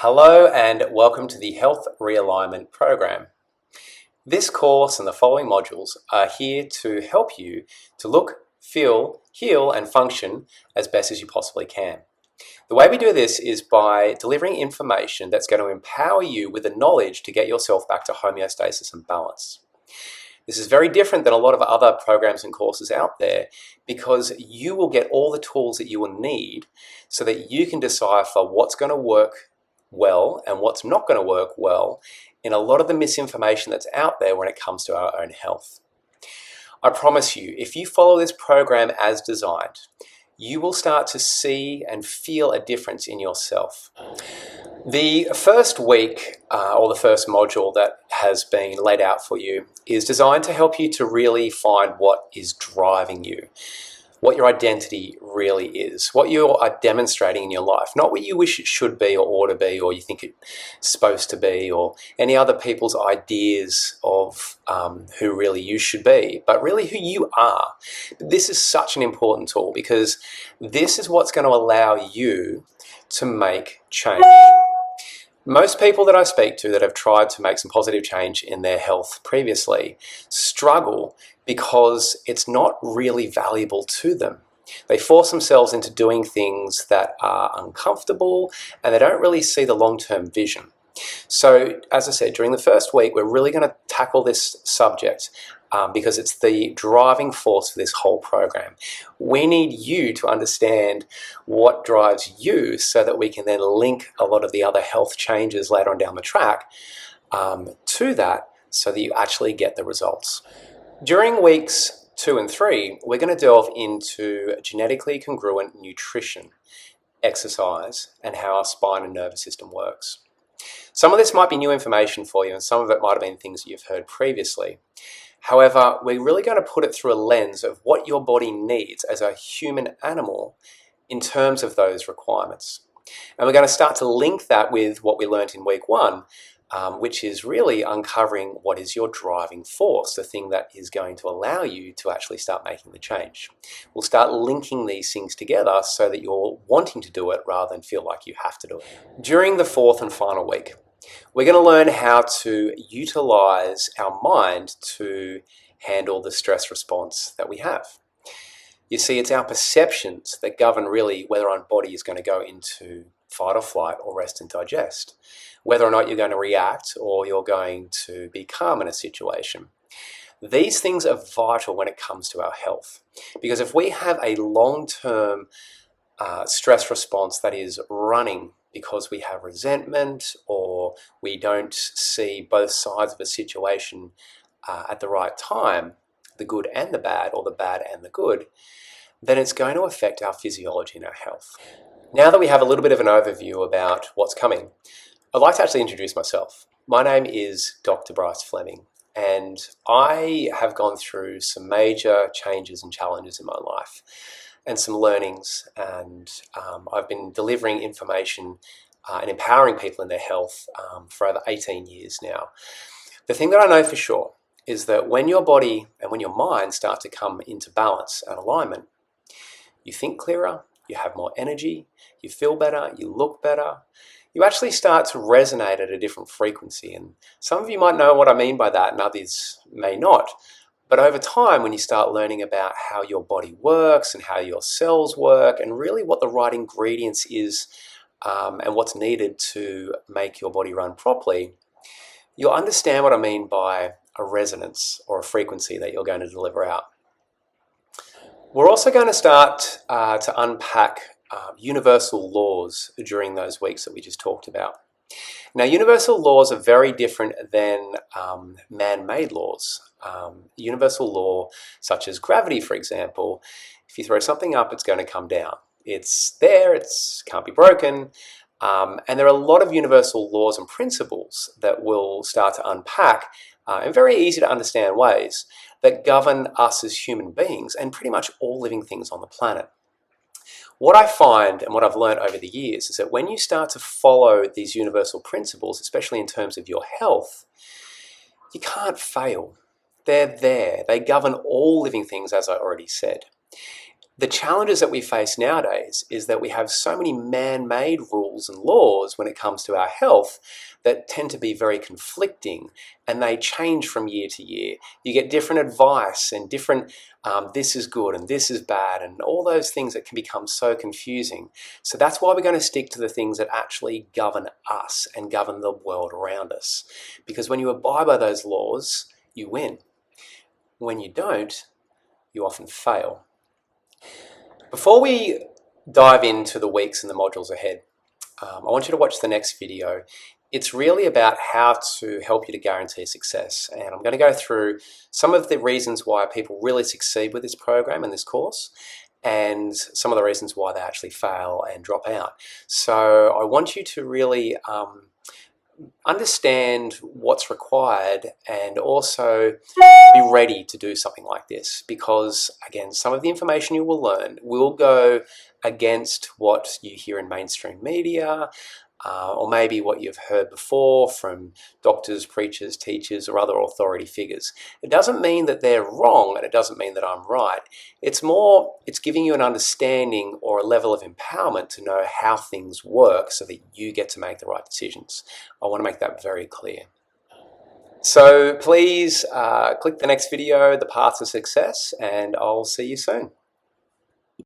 Hello and welcome to the Health Realignment Program. This course and the following modules are here to help you to look, feel, heal and function as best as you possibly can. The way we do this is by delivering information that's going to empower you with the knowledge to get yourself back to homeostasis and balance. This is very different than a lot of other programs and courses out there because you will get all the tools that you will need so that you can decipher what's going to work well and what's not going to work well in a lot of the misinformation that's out there when it comes to our own health. I promise you, if you follow this program as designed, you will start to see and feel a difference in yourself. The first week or the first module that has been laid out for you is designed to help you to really find what is driving you, what your identity really is, what you are demonstrating in your life, not what you wish it should be or ought to be or you think it's supposed to be or any other people's ideas of who really you should be, but really who you are. This is such an important tool because this is what's going to allow you to make change. Most people that I speak to that have tried to make some positive change in their health previously struggle because it's not really valuable to them. They force themselves into doing things that are uncomfortable and they don't really see the long-term vision. So, as I said, during the first week, we're really going to tackle this subject because it's the driving force for this whole program. We need you to understand what drives you so that we can then link a lot of the other health changes later on down the track to that so that you actually get the results. During weeks 2 and 3, we're going to delve into genetically congruent nutrition, exercise, and how our spine and nervous system works. Some of this might be new information for you and some of it might have been things that you've heard previously. However, we're really going to put it through a lens of what your body needs as a human animal in terms of those requirements. And we're going to start to link that with what we learned in week 1, which is really uncovering what is your driving force, the thing that is going to allow you to actually start making the change. We'll start linking these things together so that you're wanting to do it rather than feel like you have to do it. During the 4th and final week, we're going to learn how to utilize our mind to handle the stress response that we have. You see, it's our perceptions that govern really whether our body is going to go into fight or flight or rest and digest, whether or not you're going to react or you're going to be calm in a situation. These things are vital when it comes to our health, because if we have a long-term stress response that is running because we have resentment or we don't see both sides of a situation at the right time, the good and the bad, or the bad and the good, then it's going to affect our physiology and our health. Now that we have a little bit of an overview about what's coming, I'd like to actually introduce myself. My name is Dr. Bryce Fleming, and I have gone through some major changes and challenges in my life and some learnings, and I've been delivering information and empowering people in their health for over 18 years now. The thing that I know for sure is that when your body and when your mind start to come into balance and alignment, you think clearer, you have more energy, you feel better, you look better, you actually start to resonate at a different frequency. And some of you might know what I mean by that and others may not. But over time, when you start learning about how your body works and how your cells work and really what the right ingredients is and what's needed to make your body run properly, you'll understand what I mean by a resonance or a frequency that you're going to deliver out. We're also going to start to unpack universal laws during those weeks that we just talked about. Now, universal laws are very different than man-made laws. Universal law, such as gravity, for example, if you throw something up, it's going to come down. It's there, it can't be broken, and there are a lot of universal laws and principles that we'll start to unpack in very easy to understand ways that govern us as human beings and pretty much all living things on the planet. What I find and what I've learned over the years is that when you start to follow these universal principles, especially in terms of your health, you can't fail. They're there. They govern all living things, as I already said. The challenges that we face nowadays is that we have so many man-made rules and laws when it comes to our health that tend to be very conflicting, and they change from year to year. You get different advice and different this is good and this is bad and all those things that can become so confusing. So that's why we're going to stick to the things that actually govern us and govern the world around us. Because when you abide by those laws, you win. When you don't, you often fail. Before we dive into the weeks and the modules ahead, I want you to watch the next video. It's really about how to help you to guarantee success. And I'm going to go through some of the reasons why people really succeed with this program and this course, and some of the reasons why they actually fail and drop out. So I want you to really understand what's required and also be ready to do something like this, because again, some of the information you will learn will go against what you hear in mainstream media, or maybe what you've heard before from doctors, preachers, teachers, or other authority figures. It doesn't mean that they're wrong, and it doesn't mean that I'm right. It's giving you an understanding or a level of empowerment to know how things work so that you get to make the right decisions. I want to make that very clear. So please click the next video, The Path to Success, and I'll see you soon.